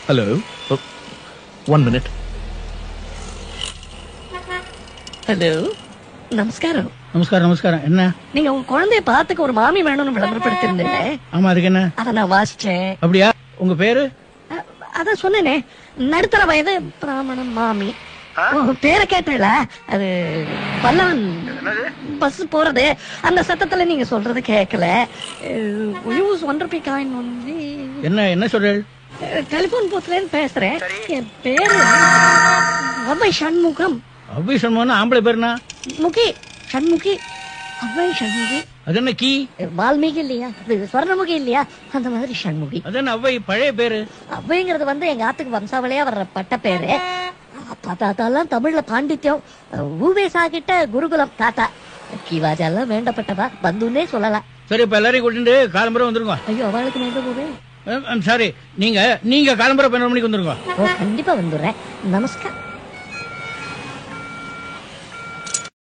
Hello, 1 minute. Hello, நமஸ்காரம். நமஸ்காரம் நமஸ்காரம். என்ன? நீங்க உங்க குழந்தைய பாத்துக்க ஒரு மாமி வேணும்னு விளம்பரப்படுத்திருந்தீங்க. ஆமா, அதுக்கு என்ன? அத நான் வாசிச்சேன். அப்படியா? உங்க பேரு? அதான் சொன்னேனே, நடுத்தர வயது பிராமண மாமி. பேரை கேட்டல, அது பல்லவன் பஸ் போறது, அந்த சத்தத்துல நீங்க சொல்றது கேட்கல. ₹1 காயின் ஒன்லி. என்ன என்ன சொல்ற? டெலிபோன் பூத்துல பேசுறேன். என் பேரு அவ்வை சண்முகம். அவ்வை சண்முகம் ஆம்பளை பேருனா? முகி சண்முகி. அவ்வை சண்முகி. அது என்ன கீ? வால்மீகி இல்லையா, ஸ்வர்ணமுகி இல்லையா, அந்த மாதிரி சண்முகி. அது என்ன அவ்வை பழைய பேரு? அவ்வைங்கிறது எங்க ஆத்துக்கு வம்சாவளியா வர்ற பட்ட பேரு. தாத்தாலாம் தமிழ்ல பாண்டித்யம். ஊவேசா கிட்ட குருகுலம் தாத்தா. கிவாஜெல்லாம் வேண்டப்பட்டவா, பந்துன்னே சொல்லலாம். சரி, இப்ப எல்லாரையும் கூட்டிட்டு காலம்பரம் வந்துருங்க. ஐயோ, அவளுக்கு வேண்ட போவே. சாரி, நீங்க காலம்பரம் 12 மணிக்கு வந்துருங்க. கண்டிப்பா வந்துடுறேன். நமஸ்கார்.